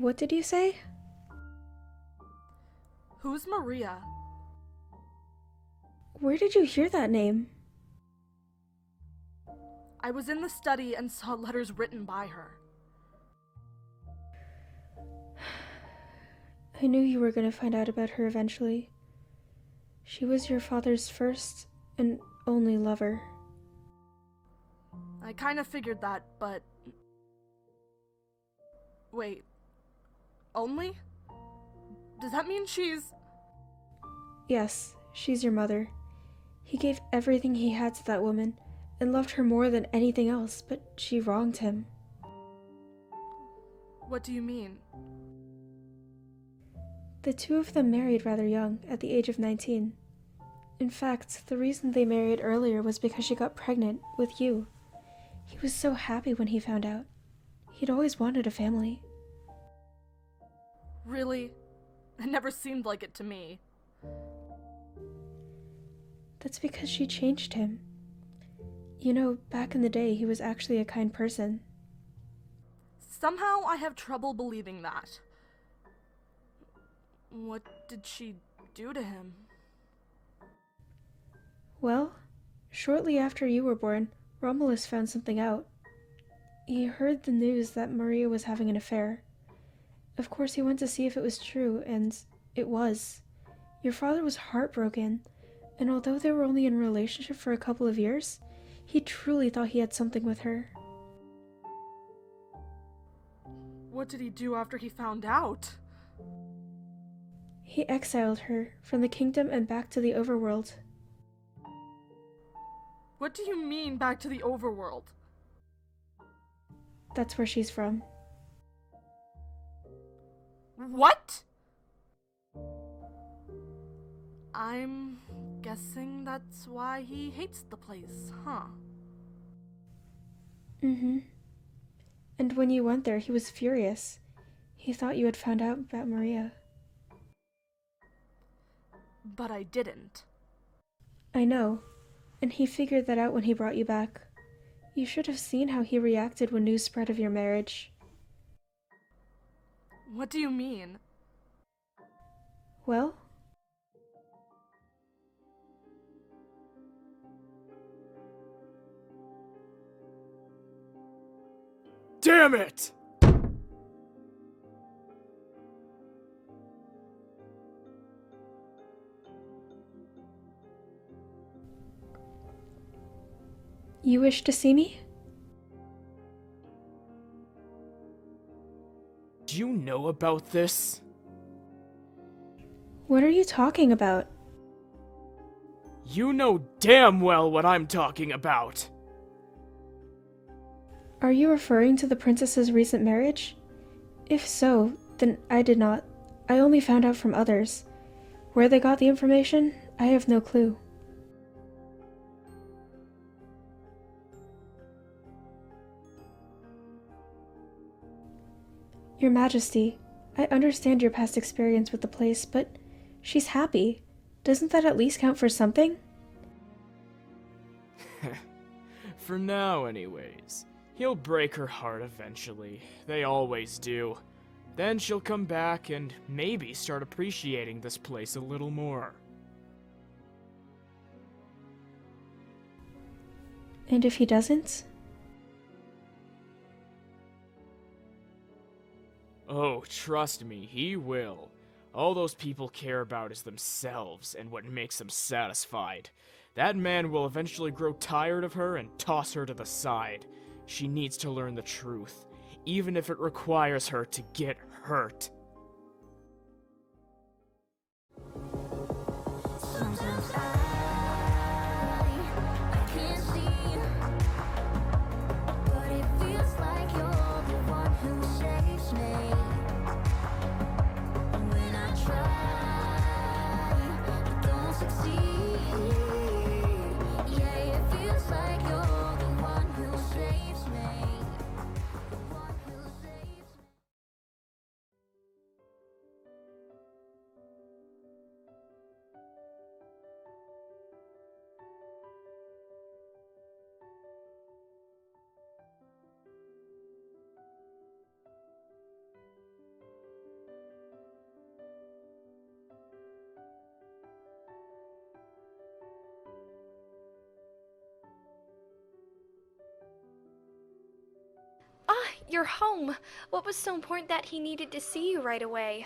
What did you say? Who's Maria? Where did you hear that name? I was in the study and saw letters written by her. I knew you were going to find out about her eventually. She was your father's first and only lover. I kind of figured that, but... Wait. Only? Does that mean she's... Yes, she's your mother. He gave everything he had to that woman and loved her more than anything else, but she wronged him. What do you mean? The two of them married rather young, at the age of 19. In fact, the reason they married earlier was because she got pregnant with you. He was so happy when he found out. He'd always wanted a family. Really? It never seemed like it to me. That's because she changed him. You know, back in the day, he was actually a kind person. Somehow I have trouble believing that. What did she do to him? Well, shortly after you were born, Romulus found something out. He heard the news that Maria was having an affair. Of course, he went to see if it was true, and it was. Your father was heartbroken, and although they were only in a relationship for a couple of years, he truly thought he had something with her. What did he do after he found out? He exiled her from the kingdom and back to the overworld. What do you mean, back to the overworld? That's where she's from. What? I'm guessing that's why he hates the place, huh? Mm-hmm. And when you went there, he was furious. He thought you had found out about Maria. But I didn't. I know. And he figured that out when he brought you back. You should have seen how he reacted when news spread of your marriage. What do you mean? Well? Damn it! You wish to see me? Do you know about this? What are you talking about? You know damn well what I'm talking about. Are you referring to the princess's recent marriage? If so, then I did not. I only found out from others. Where they got the information, I have no clue. Your Majesty, I understand your past experience with the place, but she's happy. Doesn't that at least count for something? For now, anyways. He'll break her heart eventually. They always do. Then she'll come back and maybe start appreciating this place a little more. And if he doesn't? Oh, trust me, he will. All those people care about is themselves and what makes them satisfied. That man will eventually grow tired of her and toss her to the side. She needs to learn the truth, even if it requires her to get hurt. Sometimes I can't see, but it feels like you're the one who saves me. When I try, I don't succeed. Yeah, it feels like you're the one who saves me. The one who saves me. you're home. What was so important that he needed to see you right away?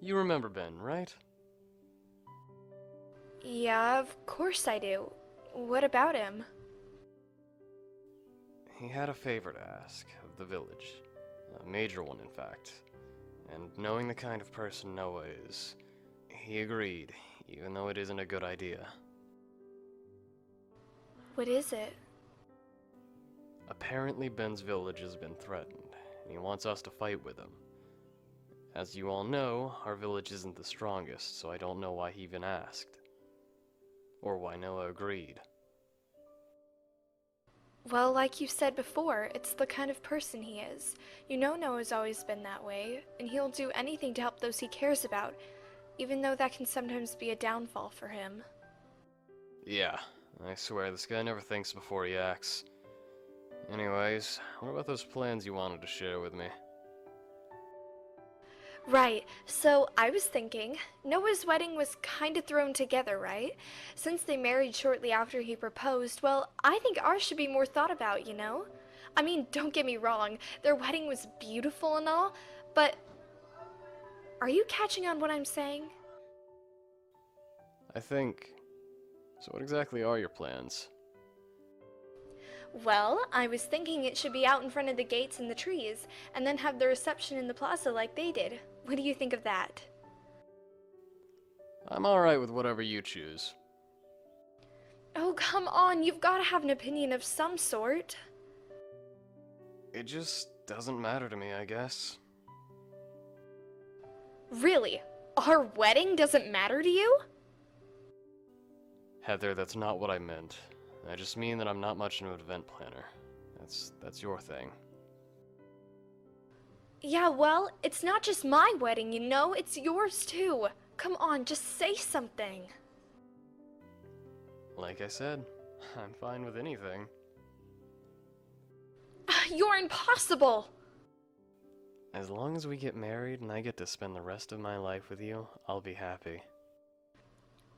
You remember Ben, right? Yeah, of course I do. What about him? He had a favor to ask of the village. A major one, in fact. And knowing the kind of person Noah is, he agreed, even though it isn't a good idea. What is it? Apparently Ben's village has been threatened, and he wants us to fight with him. As you all know, our village isn't the strongest, so I don't know why he even asked. Or why Noah agreed. Well, like you said before, it's the kind of person he is. You know Noah's always been that way, and he'll do anything to help those he cares about, even though that can sometimes be a downfall for him. Yeah, I swear this guy never thinks before he acts. Anyways, what about those plans you wanted to share with me? Right, so I was thinking, Noah's wedding was kinda thrown together, right? Since they married shortly after he proposed, well, I think ours should be more thought about, you know? I mean, don't get me wrong, their wedding was beautiful and all, but are you catching on what I'm saying? I think... So what exactly are your plans? Well, I was thinking it should be out in front of the gates and the trees, and then have the reception in the plaza like they did. What do you think of that? I'm alright with whatever you choose. Oh, come on, you've got to have an opinion of some sort. It just doesn't matter to me, I guess. Really? Our wedding doesn't matter to you? Heather, that's not what I meant. I just mean that I'm not much of an event planner. That's your thing. Yeah, well, it's not just my wedding, you know? It's yours too. Come on, just say something. Like I said, I'm fine with anything. You're impossible! As long as we get married and I get to spend the rest of my life with you, I'll be happy.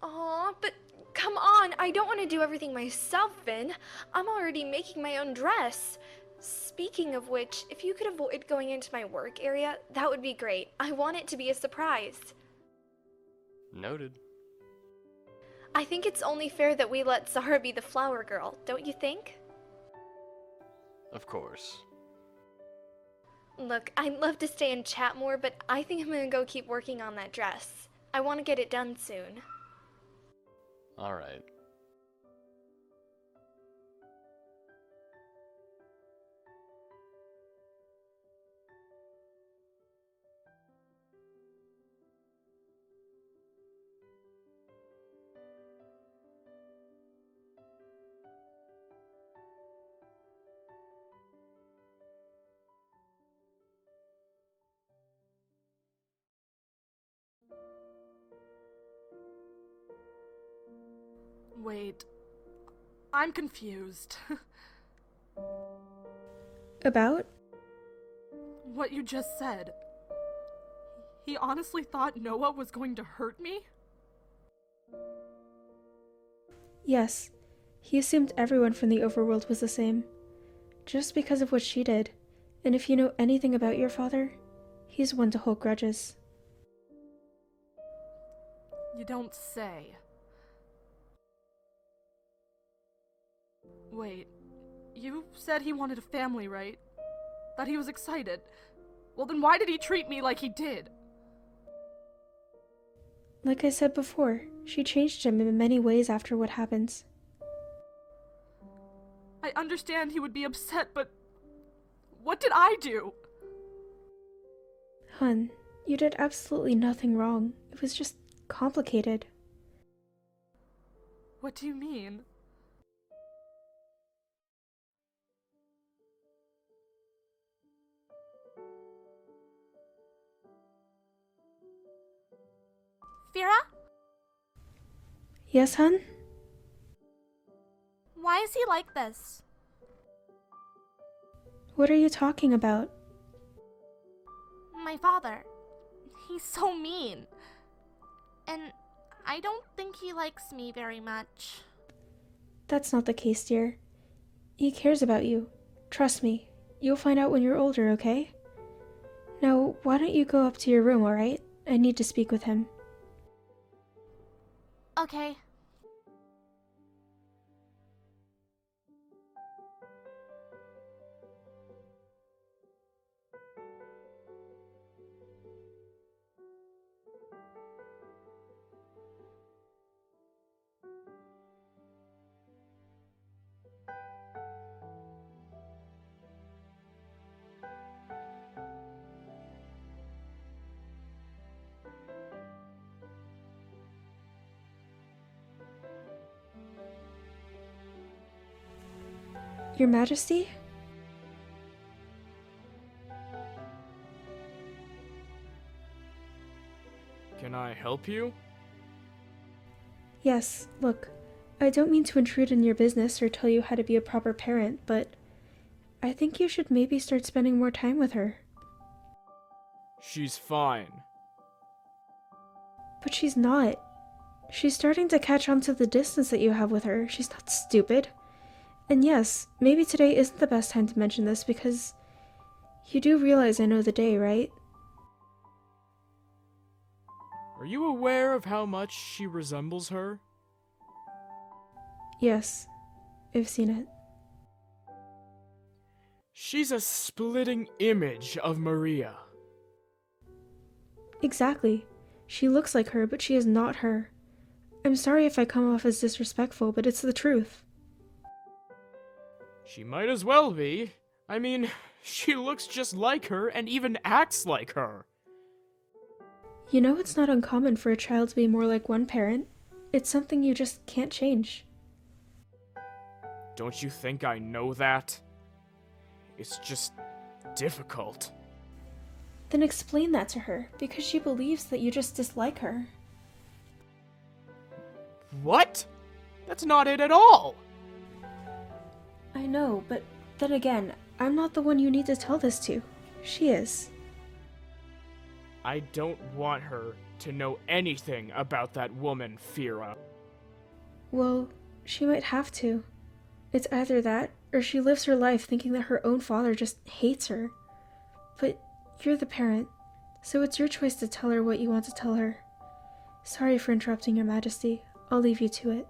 Aw, but come on, I don't want to do everything myself, Vin. I'm already making my own dress. Speaking of which, if you could avoid going into my work area, that would be great. I want it to be a surprise. Noted. I think it's only fair that we let Zara be the flower girl, don't you think? Of course. Look, I'd love to stay and chat more, but I think I'm gonna go keep working on that dress. I want to get it done soon. Alright. Wait. I'm confused. About? What you just said. He honestly thought Noah was going to hurt me? Yes. He assumed everyone from the overworld was the same. Just because of what she did. And if you know anything about your father, he's one to hold grudges. You don't say. Wait, you said he wanted a family, right? That he was excited. Well, then why did he treat me like he did? Like I said before, she changed him in many ways after what happened. I understand he would be upset, but what did I do? Hun, you did absolutely nothing wrong. It was just complicated. What do you mean? Vera? Yes, hun? Why is he like this? What are you talking about? My father. He's so mean. And I don't think he likes me very much. That's not the case, dear. He cares about you. Trust me, you'll find out when you're older, okay? Now, why don't you go up to your room, alright? I need to speak with him. Okay. Your Majesty? Can I help you? Yes, look, I don't mean to intrude in your business or tell you how to be a proper parent, but I think you should maybe start spending more time with her. She's fine. But she's not. She's starting to catch on to the distance that you have with her. She's not stupid. And yes, maybe today isn't the best time to mention this because you do realize I know the day, right? Are you aware of how much she resembles her? Yes, I've seen it. She's a splitting image of Maria. Exactly. She looks like her, but she is not her. I'm sorry if I come off as disrespectful, but it's the truth. She might as well be. I mean, she looks just like her and even acts like her. You know it's not uncommon for a child to be more like one parent. It's something you just can't change. Don't you think I know that? It's just difficult. Then explain that to her, because she believes that you just dislike her. What? That's not it at all! I know, but then again, I'm not the one you need to tell this to. She is. I don't want her to know anything about that woman, Fira. Well, she might have to. It's either that, or she lives her life thinking that her own father just hates her. But you're the parent, so it's your choice to tell her what you want to tell her. Sorry for interrupting, Your Majesty. I'll leave you to it.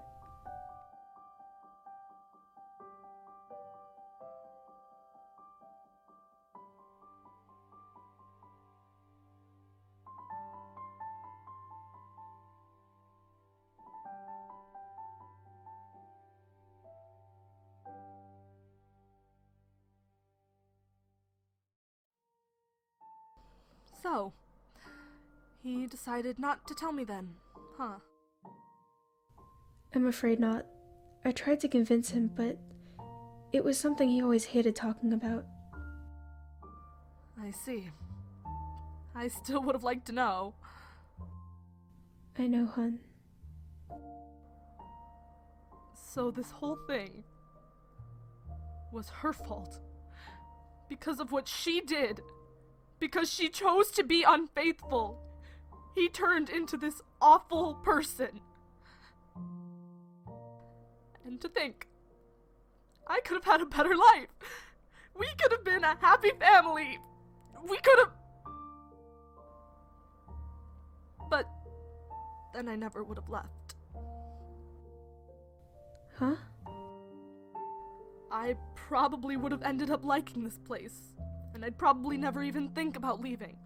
So, he decided not to tell me then, huh? I'm afraid not. I tried to convince him, but it was something he always hated talking about. I see. I still would have liked to know. I know, hun. So this whole thing was her fault. Because of what she did. Because she chose to be unfaithful. He turned into this awful person. And to think, I could have had a better life. We could have been a happy family. We could have... But then I never would have left. Huh? I probably would have ended up liking this place, and I'd probably never even think about leaving.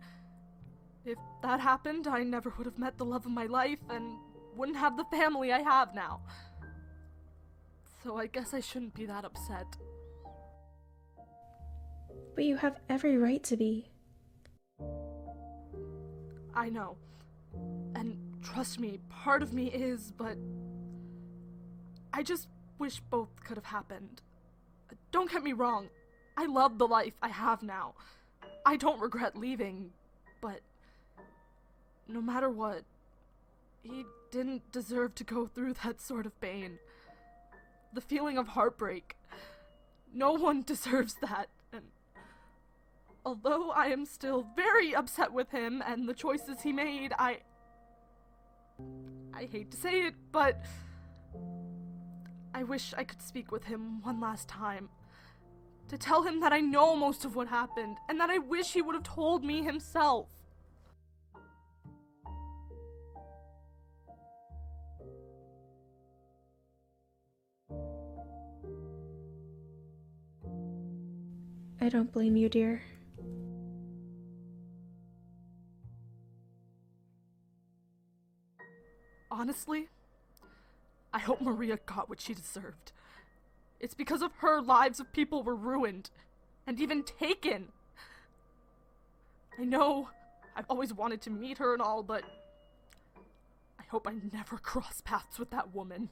If that happened, I never would have met the love of my life and wouldn't have the family I have now. So I guess I shouldn't be that upset. But you have every right to be. I know. And trust me, part of me is, but I just wish both could have happened. Don't get me wrong. I love the life I have now. I don't regret leaving, but no matter what, he didn't deserve to go through that sort of pain. The feeling of heartbreak. No one deserves that, and although I am still very upset with him and the choices he made, I hate to say it, but I wish I could speak with him one last time. To tell him that I know most of what happened, and that I wish he would have told me himself. I don't blame you, dear. Honestly, I hope Maria got what she deserved. It's because of her lives of people were ruined, and even taken. I know I've always wanted to meet her and all, but I hope I never cross paths with that woman.